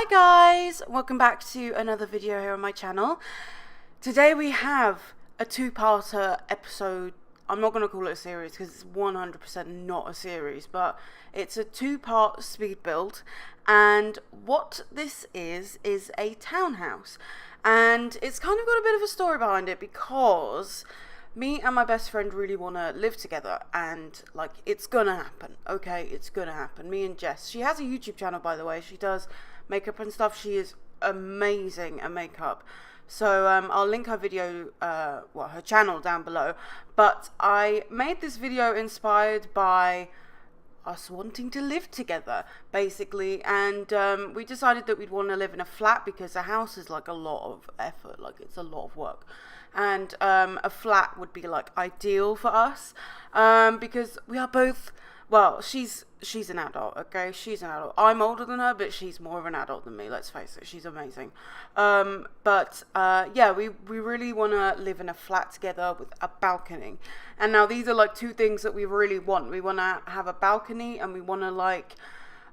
Hi guys, welcome back to another video here on my channel. Today we have a two-parter episode. I'm not going to call it a series because it's 100% not a series, but it's a two-part speed build. And what this is a townhouse, and it's kind of got a bit of a story behind it because me and my best friend really want to live together, and like it's gonna happen. Okay, it's gonna happen. Me and Jess, she has a YouTube channel, by the way. She does makeup and stuff. She is amazing at makeup, so I'll link her video, her channel down below. But I made this video inspired by us wanting to live together, basically, and we decided that we'd want to live in a flat because a house is like a lot of effort, like it's a lot of work, and a flat would be like ideal for us, because we are both, well, she's an adult, okay, she's an adult. I'm older than her, but she's more of an adult than me, let's face it. She's amazing. Yeah, we really want to live in a flat together with a balcony. And now these are like two things that we really want. We want to have a balcony, and we want to, like,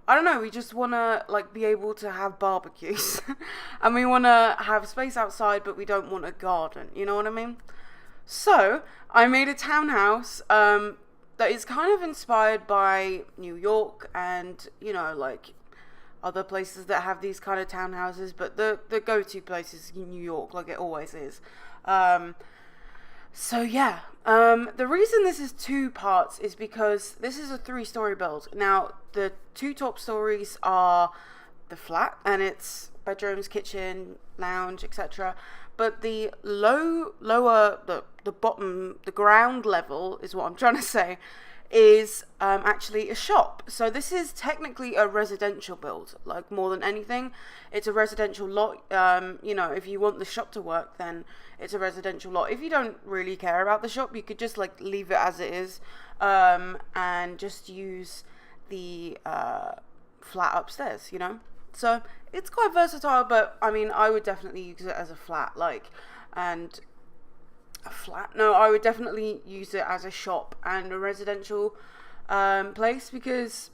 I don't know, we just want to like be able to have barbecues and we want to have space outside, but we don't want a garden, you know what I mean? So I made a townhouse that is kind of inspired by New York and, you know, like other places that have these kind of townhouses, but the go-to place is New York, like it always is. So yeah, the reason this is two parts is because this is a 3-story build. Now, the 2 top stories are the flat, and it's bedrooms, kitchen, lounge, etc. But the the bottom, the ground level is what I'm trying to say, is actually a shop. So this is technically a residential build, like more than anything. It's a residential lot. You know, if you want the shop to work, then it's a residential lot. If you don't really care about the shop, you could just like leave it as it is, and just use the flat upstairs, you know. So it's quite versatile, but I mean, I would definitely use it as a flat, like, and a flat? No, I would definitely use it as a shop and a residential place, because,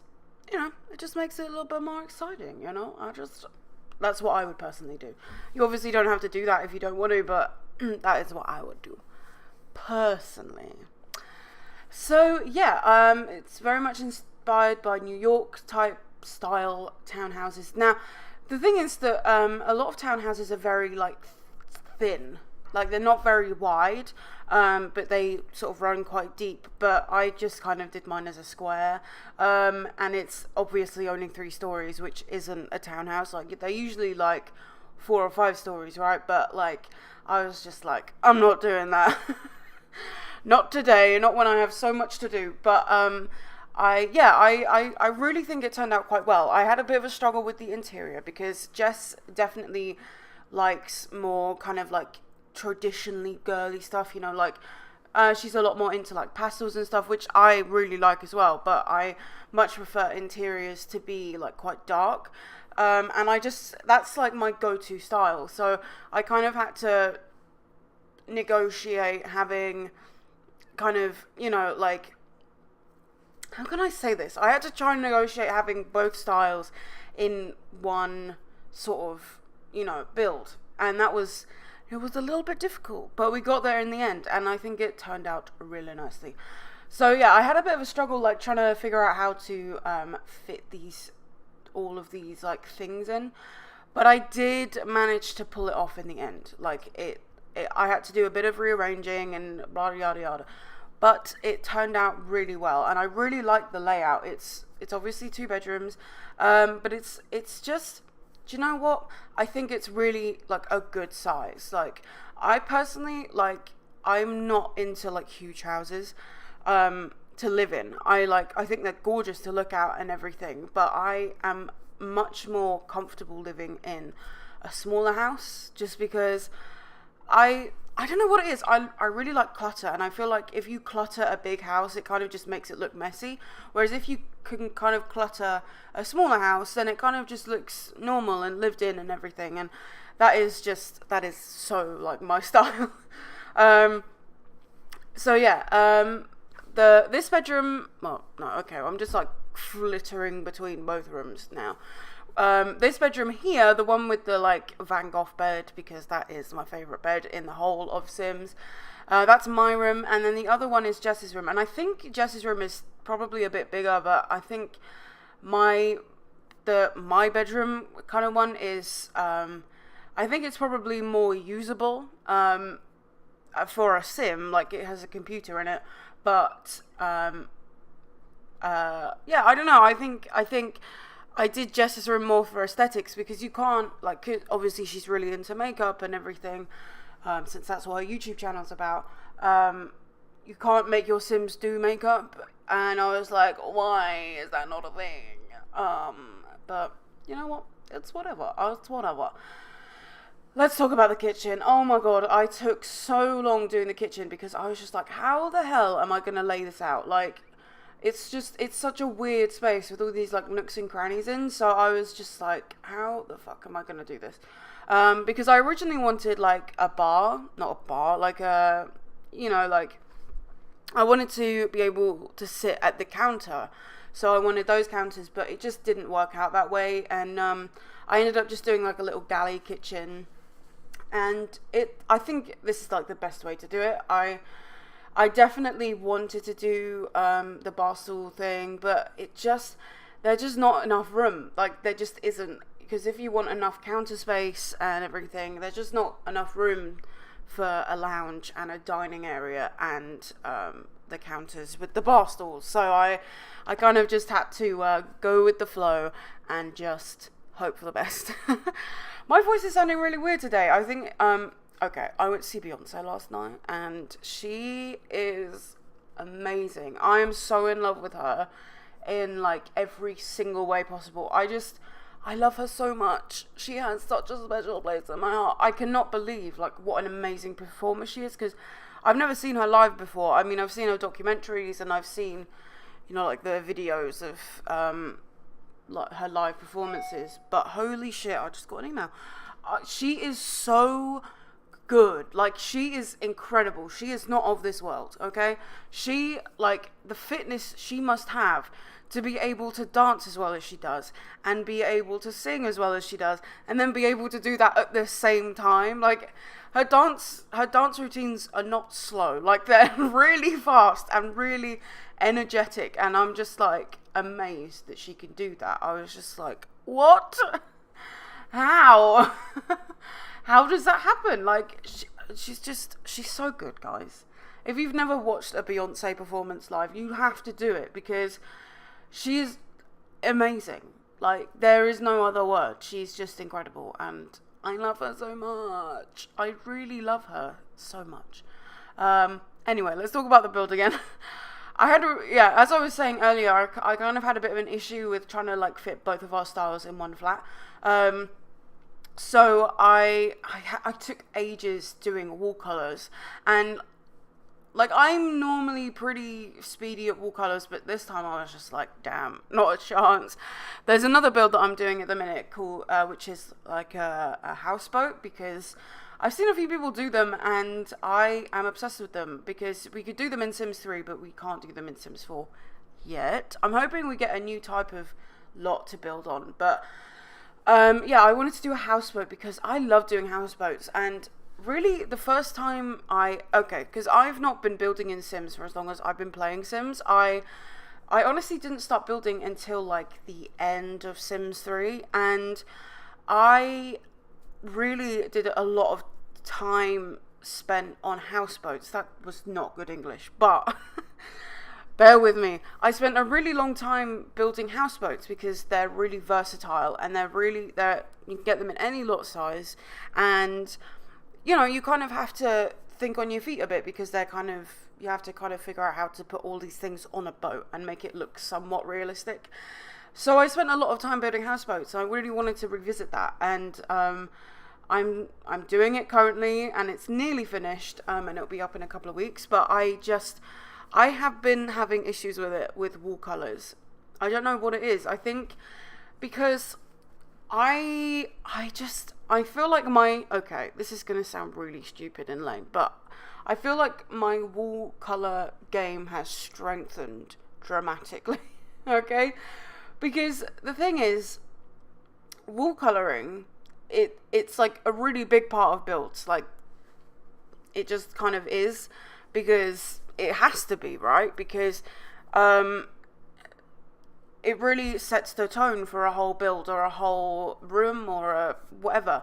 you know, it just makes it a little bit more exciting, you know. That's what I would personally do. You obviously don't have to do that if you don't want to, but that is what I would do personally. So yeah, it's very much inspired by New York type style townhouses. Now, the thing is that a lot of townhouses are very like thin, like they're not very wide, but they sort of run quite deep. But I just kind of did mine as a square, and it's obviously only 3 stories, which isn't a townhouse. Like they're usually like 4 or 5 stories, right? But like I was just like, I'm not doing that. Not today, not when I have so much to do. But I really think it turned out quite well. I had a bit of a struggle with the interior because Jess definitely likes more kind of like traditionally girly stuff, you know, like she's a lot more into like pastels and stuff, which I really like as well, but I much prefer interiors to be like quite dark, and that's like my go-to style. So I kind of had to negotiate having kind of, you know, like, how can I say this? I had to try and negotiate having both styles in one sort of, you know, build. And it was a little bit difficult, but we got there in the end, and I think it turned out really nicely. So yeah, I had a bit of a struggle like trying to figure out how to fit all of these like things in, but I did manage to pull it off in the end. Like I had to do a bit of rearranging and yada yada yada. But it turned out really well, and I really like the layout. It's obviously 2 bedrooms, but it's just, do you know what? I think it's really like a good size. Like I personally, like, I'm not into like huge houses to live in. I think they're gorgeous to look at and everything, but I am much more comfortable living in a smaller house, just because I don't know what it is. I really like clutter, and I feel like if you clutter a big house, it kind of just makes it look messy. Whereas if you can kind of clutter a smaller house, then it kind of just looks normal and lived in and everything. And that is so like my style. So yeah, this bedroom, well, no, okay, I'm just like flittering between both rooms now. this bedroom here, the one with the like Van Gogh bed, because that is my favorite bed in the whole of Sims. That's my room, and then the other one is Jess's room. And I think Jess's room is probably a bit bigger, but I think my bedroom kind of one is I think it's probably more usable for a sim, like it has a computer in it. But yeah, I don't know. I think I did Jess's room more for aesthetics, because you can't, like, obviously she's really into makeup and everything, since that's what her YouTube channel's about. You can't make your Sims do makeup, and I was like, why is that not a thing? But you know what? It's whatever. It's whatever. Let's talk about the kitchen. Oh my god, I took so long doing the kitchen because I was just like, how the hell am I going to lay this out? Like, it's such a weird space with all these like nooks and crannies in. So I was just like, how the fuck am I going to do this? Because I originally wanted like not a bar, like a, you know, like I wanted to be able to sit at the counter. So I wanted those counters, but it just didn't work out that way. And I ended up just doing like a little galley kitchen. And I think this is like the best way to do it. I definitely wanted to do the bar stool thing, but there's just not enough room. Like, there just isn't, because if you want enough counter space and everything, there's just not enough room for a lounge and a dining area and the counters with the bar stools. So I kind of just had to go with the flow and just hope for the best. My voice is sounding really weird today. I think, okay, I went to see Beyonce last night, and she is amazing. I am so in love with her in, like, every single way possible. I love her so much. She has such a special place in my heart. I cannot believe, like, what an amazing performer she is, because I've never seen her live before. I mean, I've seen her documentaries, and I've seen, you know, like, the videos of, like her live performances, but holy shit, I just got an email. She is so good. Like, she is incredible. She is not of this world, okay? She, like, the fitness she must have to be able to dance as well as she does, and be able to sing as well as she does, and then be able to do that at the same time. Like, her dance routines are not slow. Like, they're really fast and really energetic, and I'm just like amazed that she can do that. I was just like, what? How? How does that happen? Like, she's so good, guys. If you've never watched a Beyonce performance live, you have to do it, because she is amazing. Like, there is no other word. She's just incredible, and I love her so much. I really love her so much. Anyway, let's talk about the build again. As I was saying earlier, I kind of had a bit of an issue with trying to like fit both of our styles in one flat. So I took ages doing wall colors, and like, I'm normally pretty speedy at wall colors, but this time I was just like, damn, not a chance. There's another build that I'm doing at the minute called, which is like a houseboat, because I've seen a few people do them, and I am obsessed with them, because we could do them in Sims 3, but we can't do them in Sims 4 yet. I'm hoping we get a new type of lot to build on, but yeah, I wanted to do a houseboat because I love doing houseboats. And really, the first time because I've not been building in Sims for as long as I've been playing Sims. I honestly didn't start building until like the end of Sims 3, and I really did a lot of time spent on houseboats. That was not good English, but bear with me. I spent a really long time building houseboats because they're really versatile, and you can get them in any lot size, and you know, you kind of have to think on your feet a bit, because you have to kind of figure out how to put all these things on a boat and make it look somewhat realistic. So I spent a lot of time building houseboats. I really wanted to revisit that, and I'm doing it currently, and it's nearly finished, and it'll be up in a couple of weeks. But I have been having issues with it, with wall colors. I don't know what it is. I think because I feel like this is going to sound really stupid and lame, but I feel like my wall color game has strengthened dramatically, okay? Because the thing is, wall coloring, it's like a really big part of builds. Like, it just kind of is, because it has to be, right? Because it really sets the tone for a whole build or a whole room or a whatever.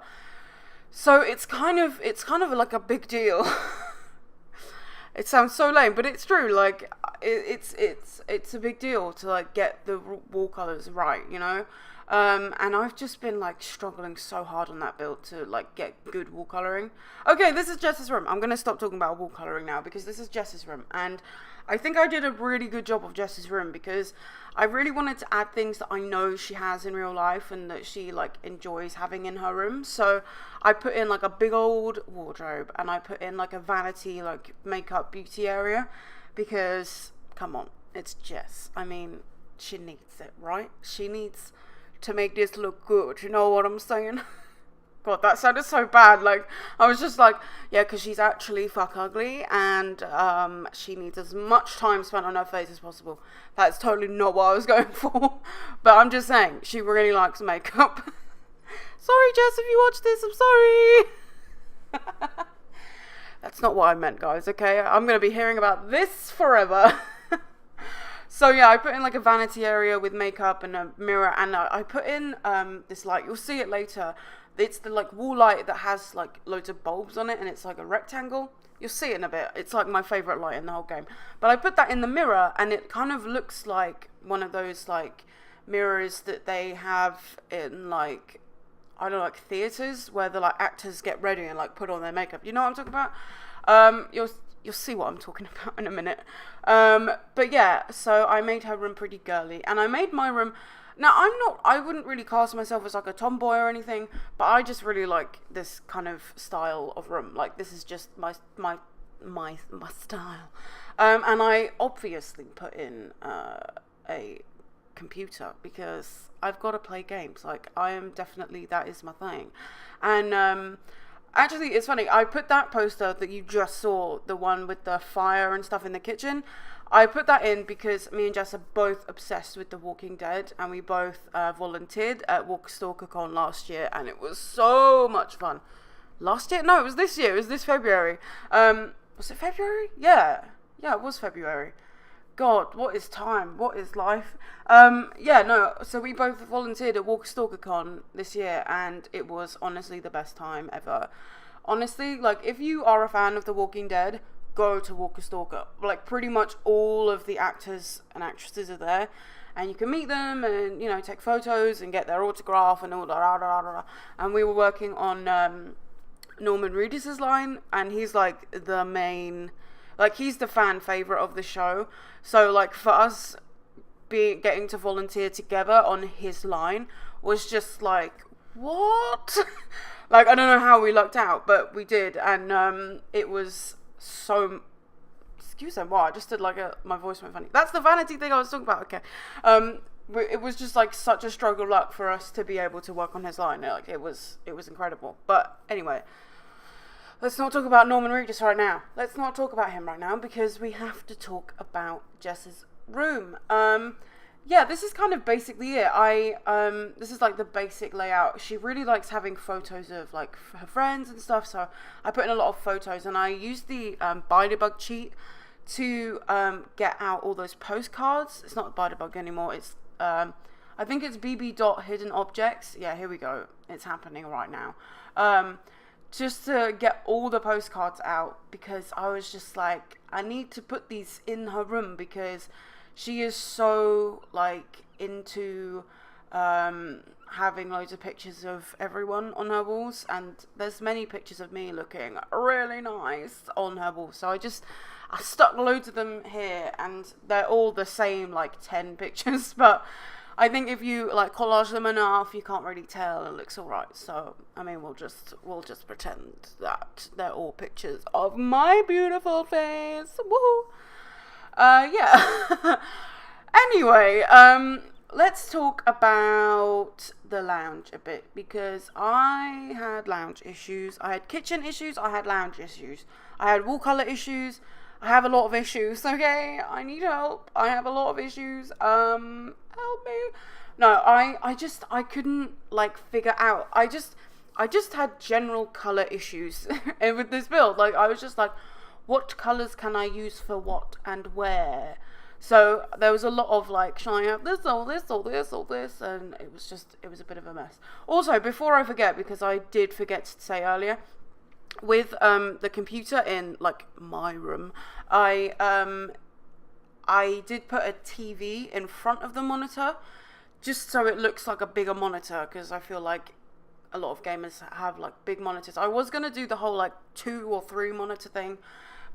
So it's kind of like a big deal. It sounds so lame, but it's true. Like, it's a big deal to like get the wall colors right, you know. And I've just been like struggling so hard on that build to like get good wall coloring. Okay, this is Jess's room. I'm gonna stop talking about wall coloring now, because this is Jess's room, and I think I did a really good job of Jess's room, because I really wanted to add things that I know she has in real life and that she like enjoys having in her room. So I put in like a big old wardrobe, and I put in like a vanity, like makeup beauty area, because come on, it's Jess. I mean, she needs it, right? She needs to make this look good, you know what I'm saying? God, that sounded so bad. Like, I was just like, yeah, because she's actually fuck ugly, and she needs as much time spent on her face as possible. That's totally not what I was going for, but I'm just saying, she really likes makeup. Sorry, Jess, if you watch this, I'm sorry. That's not what I meant, guys, okay? I'm going to be hearing about this forever. So yeah, I put in like a vanity area with makeup and a mirror, and I put in this light. You'll see it later. It's the like wall light that has like loads of bulbs on it, and it's like a rectangle. You'll see it in a bit. It's like my favorite light in the whole game. But I put that in the mirror, and it kind of looks like one of those like mirrors that they have in like, I don't know, like theaters, where the like actors get ready and like put on their makeup. You know what I'm talking about? You'll see what I'm talking about in a minute. But yeah, so I made her room pretty girly, and I made my room. Now, I wouldn't really cast myself as like a tomboy or anything, but I just really like this kind of style of room. Like, this is just my style. And I obviously put in a computer, because I've got to play games. Like, that is my thing. And actually, it's funny, I put that poster that you just saw, the one with the fire and stuff in the kitchen, I put that in because me and Jess are both obsessed with The Walking Dead, and we both volunteered at WalkerStalkerCon last year, and it was so much fun. Last year? No, it was this year. It was this February. Was it February? Yeah, it was February. God, what is time? What is life? So we both volunteered at WalkerStalkerCon this year, and it was honestly the best time ever. Honestly, like, if you are a fan of The Walking Dead, go to Walker Stalker. Like, pretty much all of the actors and actresses are there, and you can meet them and, you know, take photos and get their autograph and all that. And we were working on Norman Reedus's line, and he's like the main, like, he's the fan favorite of the show. So like, for us getting to volunteer together on his line was just like, what? Like, I don't know how we lucked out, but we did. And it was so, excuse me, wow, I just did like my voice went funny. That's the vanity thing I was talking about. Okay. It was just like such a struggle luck for us to be able to work on his line. Like, it was incredible. But anyway, let's not talk about Norman Reedus right now. Let's not talk about him right now, because we have to talk about Jess's room. Yeah, this is kind of basically it. This is like the basic layout. She really likes having photos of like her friends and stuff, so I put in a lot of photos, and I used the Bidebug cheat to get out all those postcards. It's not Bidebug anymore. It's I think it's bb.hidden objects. Yeah, here we go. It's happening right now. Just to get all the postcards out, because I was just like, I need to put these in her room, because she is so like into having loads of pictures of everyone on her walls, and there's many pictures of me looking really nice on her wall. So I stuck loads of them here, and they're all the same, like 10 pictures, but I think if you like collage them enough, you can't really tell. It looks alright. So I mean, we'll just pretend that they're all pictures of my beautiful face. Woohoo! Yeah. Anyway, let's talk about the lounge a bit, because I had lounge issues. I had kitchen issues. I had lounge issues. I had wall color issues. I have a lot of issues, okay? I need help. I have a lot of issues. Help me. No, I couldn't like figure out. I just had general color issues with this build. Like I was just like, what colors can I use for what and where? So there was a lot of like trying out this, all this, all this, all this, and it was a bit of a mess. Also, before I forget, because I did forget to say earlier, with the computer in like my room, I did put a TV in front of the monitor, just so it looks like a bigger monitor, because I feel like a lot of gamers have like big monitors. I was gonna do the whole like 2 or 3 monitor thing,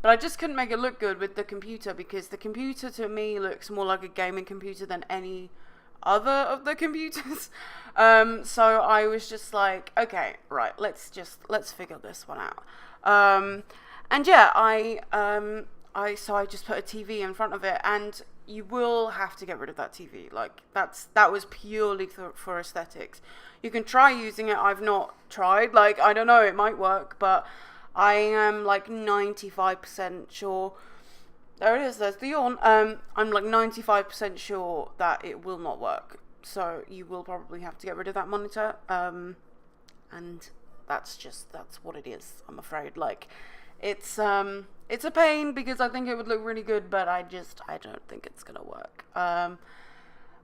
but I just couldn't make it look good with the computer, because the computer to me looks more like a gaming computer than any other of the computers. So I was just like, okay, right, let's figure this one out. And yeah, so I just put a TV in front of it, and you will have to get rid of that TV. Like that was purely for aesthetics. You can try using it. I've not tried. Like I don't know, it might work, but I am like 95% sure. There it is. There's the yawn. I'm like 95% sure that it will not work. So you will probably have to get rid of that monitor. And that's what it is. I'm afraid. Like it's a pain, because I think it would look really good, but I don't think it's gonna work.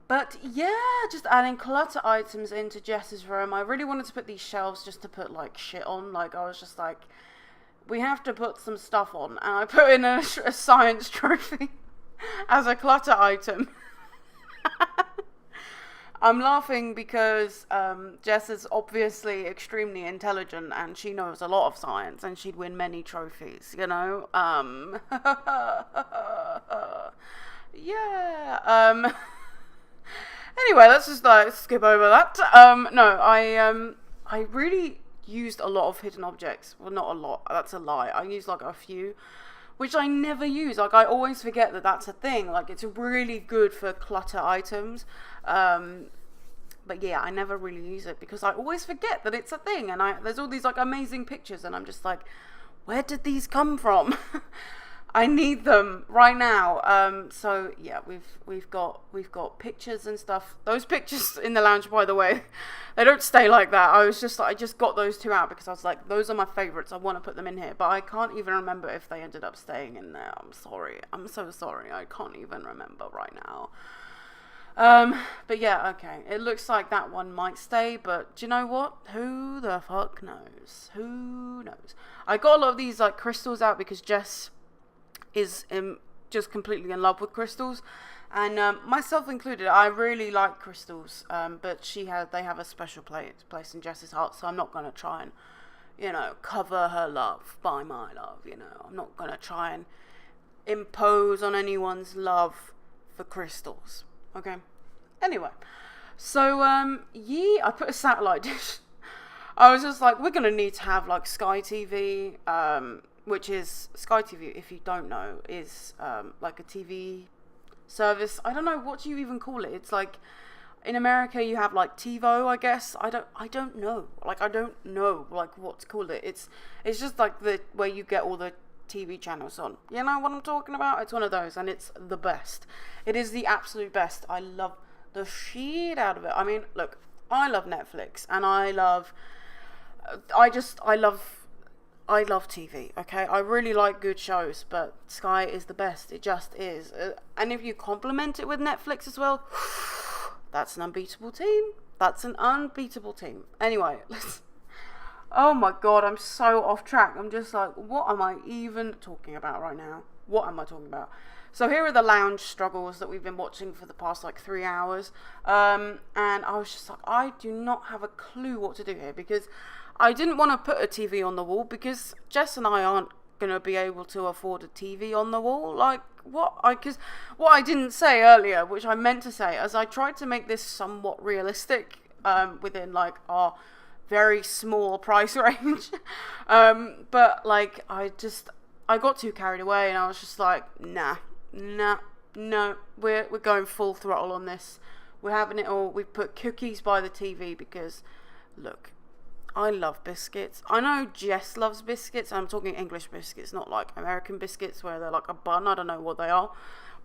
But yeah, just adding clutter items into Jess's room. I really wanted to put these shelves just to put like shit on. Like I was just like, we have to put some stuff on, and I put in a science trophy as a clutter item. I'm laughing because Jess is obviously extremely intelligent, and she knows a lot of science, and she'd win many trophies, you know? Yeah. Anyway, let's just skip over that. No, I really used a lot of hidden objects. Well, not a lot. That's a lie. I used like a few, which I never use. Like I always forget that that's a thing. Like it's really good for clutter items. But yeah, I never really use it because I always forget that it's a thing. And there's all these like amazing pictures, and I'm just like, where did these come from? I need them right now. So yeah, we've got pictures and stuff. Those pictures in the lounge, by the way, they don't stay like that. I just got those 2 out because I was like, those are my favorites. I want to put them in here, but I can't even remember if they ended up staying in there. I'm sorry. I'm so sorry. I can't even remember right now. But yeah, okay. It looks like that one might stay, but do you know what? Who the fuck knows? Who knows? I got a lot of these like crystals out because Jess is just completely in love with crystals, and myself included. I really like crystals, but they have a special place in Jess's heart, so I'm not going to try and cover her love by my love. I'm not going to try and impose on anyone's love for crystals. Okay, anyway, so I put a satellite dish. I was just like, we're going to need to have like Sky TV, which is Sky TV, if you don't know, is like a TV service. I don't know, what do you even call it? It's like in America you have like TiVo, I guess. I don't know. Like I don't know like what to call it. It's just like where you get all the TV channels on. You know what I'm talking about? It's one of those, and it's the best. It is the absolute best. I love the shit out of it. I mean, look, I love Netflix, and I love TV, okay? I really like good shows, but Sky is the best. It just is. And if you complement it with Netflix as well, that's an unbeatable team. That's an unbeatable team. Anyway, oh my god, I'm so off track. I'm just like, what am I even talking about right now? What am I talking about? So here are the lounge struggles that we've been watching for the past like 3 hours. And I was just like, I do not have a clue what to do here, because I didn't want to put a TV on the wall because Jess and I aren't going to be able to afford a TV on the wall. Like, because what I didn't say earlier, which I meant to say, as I tried to make this somewhat realistic within like our very small price range. But like, I got too carried away, and I was just like, no, we're going full throttle on this. We're having it all. We've put cookies by the TV because, look, I love biscuits. I know Jess loves biscuits. I'm talking English biscuits, not like American biscuits where they're like a bun. I don't know what they are.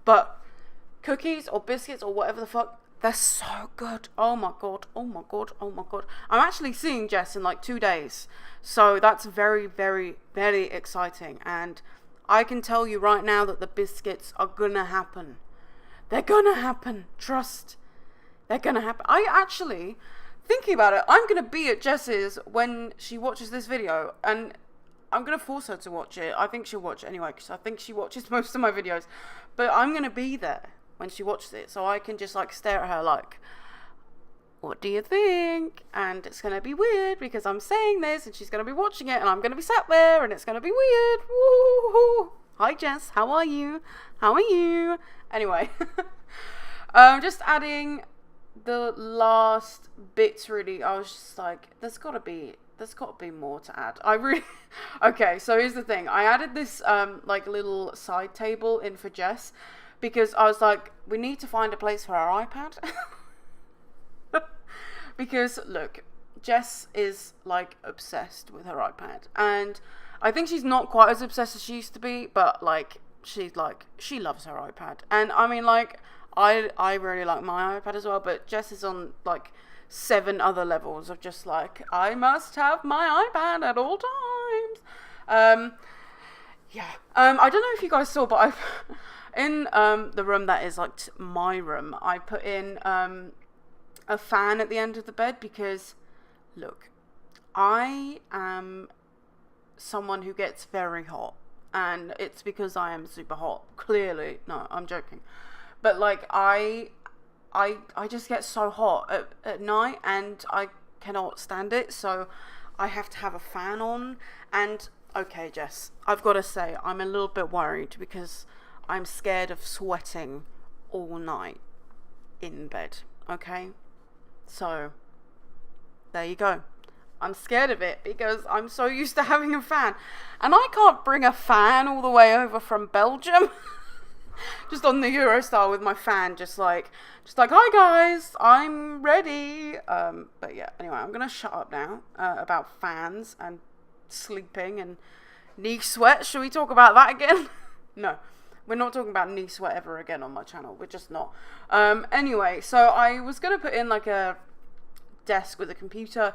But cookies or biscuits or whatever the fuck, They're so good. Oh my god, oh my god, oh my god. I'm actually seeing Jess in like 2 days. So that's very, very, very exciting. And I can tell you right now that the biscuits are gonna happen. They're gonna happen. Trust. They're gonna happen. I actually, thinking about it, I'm gonna be at Jess's when she watches this video. And I'm gonna force her to watch it. I think she'll watch it anyway, because I think she watches most of my videos. But I'm gonna be there when she watches it, so I can just like stare at her like, what do you think? And it's gonna be weird because I'm saying this and she's gonna be watching it and I'm gonna be sat there and it's gonna be weird. Woo-hoo-hoo. Hi Jess, how are you? How are you? Anyway, just adding the last bits really. I was just like, there's gotta be more to add. Okay, so here's the thing. I added this like little side table in for Jess because I was like, we need to find a place for our iPad. Because look, Jess is like obsessed with her iPad, and I think she's not quite as obsessed as she used to be, but like she loves her iPad. And I mean, like, I really like my iPad as well, but Jess is on like 7 other levels of just like, I must have my iPad at all times. Yeah. I don't know if you guys saw, but I've in the room that is like my room, I put in a fan at the end of the bed because, look, I am someone who gets very hot, and it's because I am super hot. Clearly, no, I'm joking, but like I just get so hot at night, and I cannot stand it, so I have to have a fan on. And okay, Jess, I've got to say, I'm a little bit worried because I'm scared of sweating all night in bed, okay? So, there you go. I'm scared of it because I'm so used to having a fan. And I can't bring a fan all the way over from Belgium. Just on the Eurostar with my fan, just like, hi guys, I'm ready. But yeah, anyway, I'm going to shut up now about fans and sleeping and knee sweat. Should we talk about that again? No. We're not talking about knee sweat ever again on my channel. We're just not. Anyway, so I was going to put in like a desk with a computer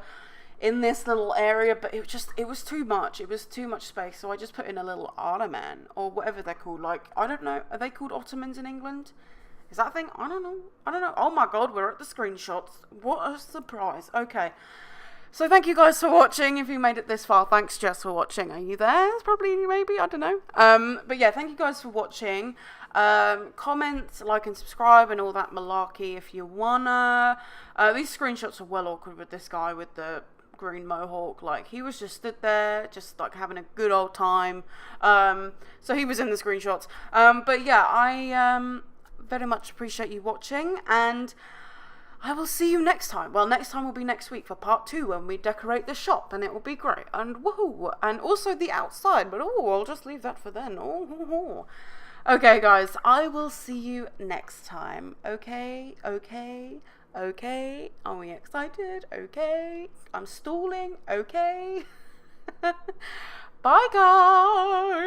in this little area, but it was too much. It was too much space. So I just put in a little ottoman or whatever they're called. Like, I don't know. Are they called ottomans in England? Is that a thing? I don't know. Oh my God, we're at the screenshots. What a surprise. Okay. So thank you guys for watching. If you made it this far, thanks Jess for watching. Are you there? It's probably, maybe, I don't know. But yeah, thank you guys for watching. Comment, like and subscribe and all that malarkey if you wanna. These screenshots are well awkward with this guy with the green mohawk. Like, he was just stood there, just like having a good old time. So he was in the screenshots. But yeah, I very much appreciate you watching, and I will see you next time. Well, next time will be next week for part 2 when we decorate the shop, and it will be great. And woohoo! And also the outside, but I'll just leave that for then. Okay, guys, I will see you next time. Okay? Are we excited? Okay. I'm stalling. Okay. Bye, guys.